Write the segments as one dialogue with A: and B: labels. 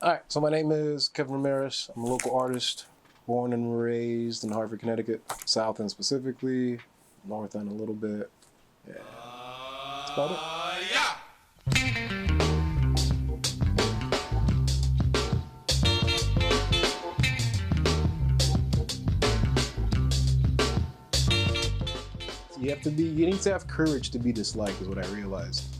A: All right, so my name is Kevin Ramirez. I'm a local artist, born and raised in Hartford, Connecticut, South End specifically, North End a little bit. Yeah, that's about it. You need to have courage to be disliked, is what I realized.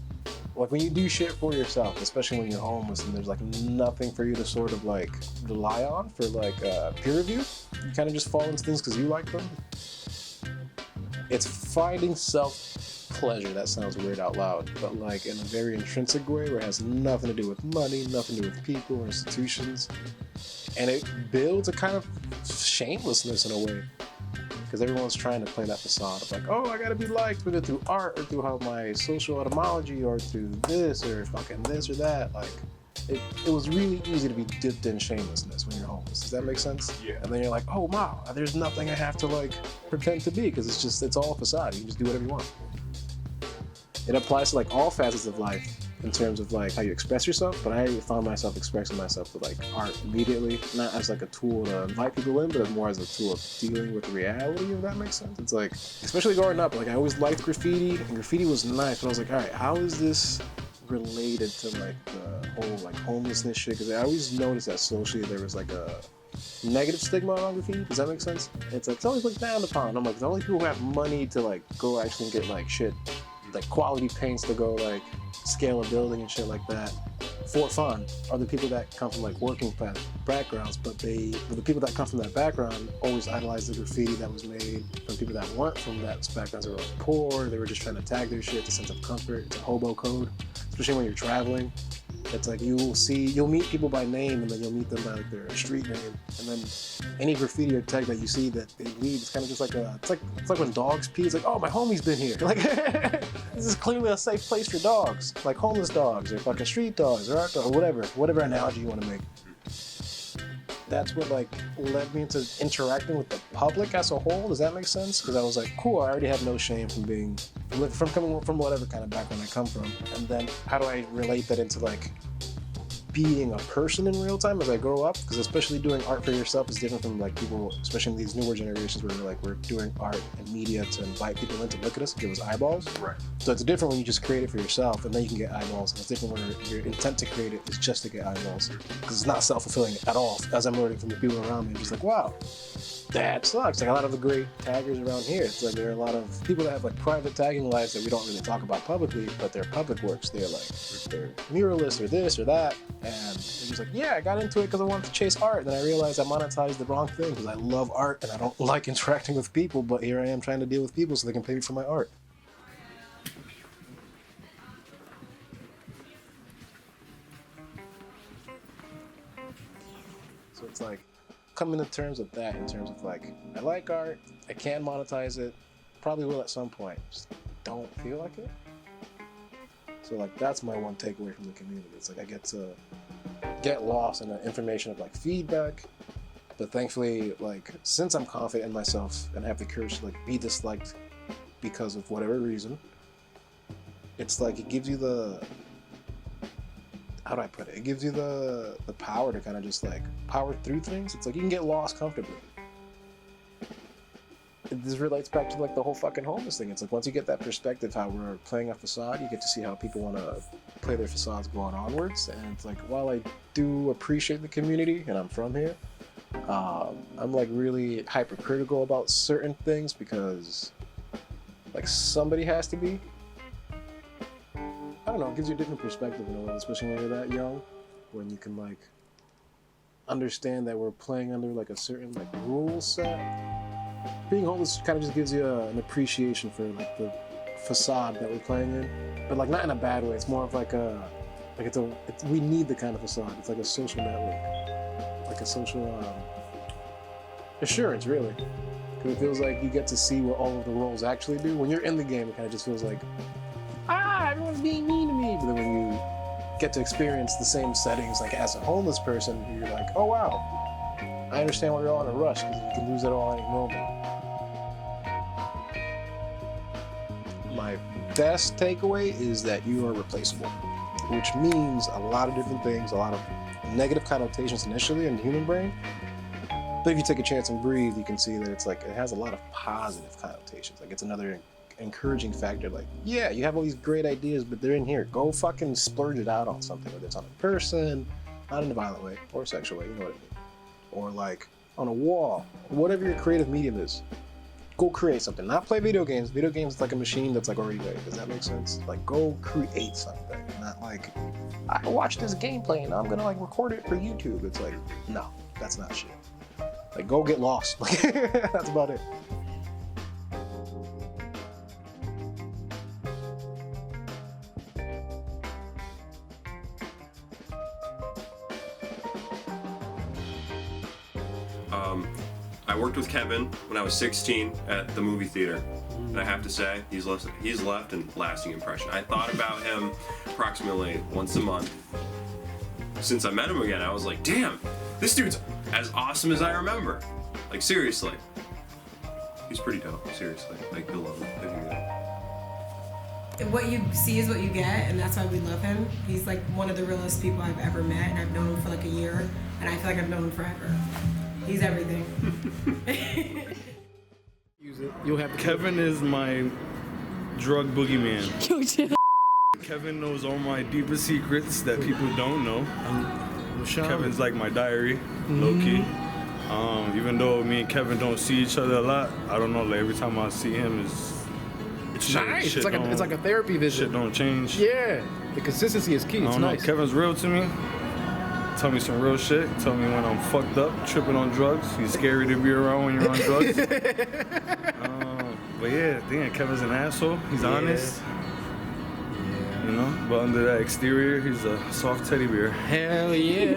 A: Like when you do shit for yourself, especially when you're homeless and there's like nothing for you to sort of like rely on for like peer review, you kind of just fall into things because you like them. It's finding self-pleasure. That sounds weird out loud, but like in a very intrinsic way where it has nothing to do with money, nothing to do with people or institutions. And it builds a kind of shamelessness in a way. Because everyone's trying to play that facade of like, oh, I gotta be liked, whether through art or through how my social etymology or through this or fucking this or that. Like, it was really easy to be dipped in shamelessness when you're homeless. Does that make sense?
B: Yeah.
A: And then you're like, oh wow, there's nothing I have to like pretend to be because it's all a facade. You can just do whatever you want. It applies to like all facets of life in terms of like how you express yourself, but I found myself expressing myself with like art immediately, not as like a tool to invite people in, but more as a tool of dealing with the reality, if that makes sense. It's like, especially growing up, like I always liked graffiti, and graffiti was nice, but I was like, all right, how is this related to like the whole like homelessness shit? Because I always noticed that socially there was like a negative stigma on graffiti. Does that make sense? It's like, it's always looked down upon. I'm like, the only people who have money to like go actually get like shit, like quality paints to go like scale a building and shit like that for fun are the people that come from like working class backgrounds, but the people that come from that background always idolize the graffiti that was made from people that weren't from that backgrounds. They were like poor, they were just trying to tag their shit, the sense of comfort. It's a hobo code, especially when you're traveling. It's like you'll meet people by name and then you'll meet them by like their street name, and then any graffiti or tag that you see that they leave, it's kind of just like it's like when dogs pee. It's like, oh, my homie's been here. Like this is clearly a safe place for dogs, like homeless dogs or fucking street dogs or art dogs, or whatever analogy you want to make. That's what like led me into interacting with the public as a whole. Does that make sense? Because I was like, cool, I already have no shame from coming from whatever kind of background I come from, and then how do I relate that into like being a person in real time as I grow up? Because especially doing art for yourself is different from like people, especially in these newer generations where we're doing art and media to invite people in to look at us and give us eyeballs.
B: Right.
A: So it's different when you just create it for yourself and then you can get eyeballs. And it's different when your intent to create it is just to get eyeballs, because it's not self-fulfilling at all. As I'm learning from the people around me, I'm just like, wow, that sucks. Like a lot of the great taggers around here, it's like there are a lot of people that have like private tagging lives that we don't really talk about publicly, but their public works. They're muralists or this or that, and they're just like, yeah, I got into it because I wanted to chase art. Then I realized I monetized the wrong thing because I love art and I don't like interacting with people, but here I am trying to deal with people so they can pay me for my art. So it's like coming to terms with that, in terms of like, I like art, I can monetize it, probably will at some point, just don't feel like it. So like that's my one takeaway from the community. It's like I get to get lost in the information of like feedback, but thankfully like since I'm confident in myself and have the courage to like be disliked because of whatever reason, it's like it gives you the, how do I put it? It gives you the power to kind of just like power through things. It's like you can get lost comfortably. This relates back to like the whole fucking homeless thing. It's like once you get that perspective, how we're playing a facade, you get to see how people want to play their facades going onwards. And it's like, while I do appreciate the community and I'm from here, I'm like really hypercritical about certain things because like somebody has to be. I don't know, it gives you a different perspective in a way, especially when you're that young, when you can like understand that we're playing under like a certain like rule set. Being homeless kind of just gives you an appreciation for like the facade that we're playing in, but like not in a bad way. It's more of like we need the kind of facade. It's like a social network, like a social assurance, really. Because it feels like you get to see what all of the roles actually do. When you're in the game, it kind of just feels like, everyone's being mean to me. But then when you get to experience the same settings, like as a homeless person, you're like, oh wow, I understand why you're all in a rush, because you can lose it all any moment. My best takeaway is that you are replaceable. which means a lot of different things, a lot of negative connotations initially in the human brain. But if you take a chance and breathe, you can see that it's like, it has a lot of positive connotations. Like, it's another encouraging factor. Like, yeah, you have all these great ideas, but they're in here. Go fucking splurge it out on something, whether it's on a person, not in a violent way, or a sexual way, you know what I mean. Or like on a wall, whatever your creative medium is. Go create something. Not play video games. Video games is like a machine that's like already there. Does that make sense? Like, go create something. Not like, I watched this gameplay and I'm gonna like record it for YouTube. It's like, no, that's not shit. Like, go get lost. Like, that's about it.
B: I worked with Kevin when I was 16 at the movie theater, and I have to say, he's left a lasting impression. I thought about him approximately once a month. Since I met him again, I was like, damn, this dude's as awesome as I remember. Like, seriously. He's pretty dope, seriously. Like, you'll love him.
C: What you see is what you get, and that's why we love him. He's like one of the realest people I've ever met, and I've known him for like a year, and I feel like I've known him forever. He's everything.
D: You'll have Kevin is my drug boogeyman. Kevin knows all my deepest secrets that people don't know. Kevin's like my diary, low-key. Even though me and Kevin don't see each other a lot, I don't know, like every time I see him,
E: it's nice. It's like a therapy visit.
D: Shit don't change.
E: Yeah, the consistency is key. It's nice.
D: Kevin's real to me. Tell me some real shit. Tell me when I'm fucked up, tripping on drugs. He's scary to be around when you're on drugs. But yeah, damn, Kevin's an asshole. He's honest. Yeah. You know, but under that exterior, he's a soft teddy bear.
E: Hell yeah.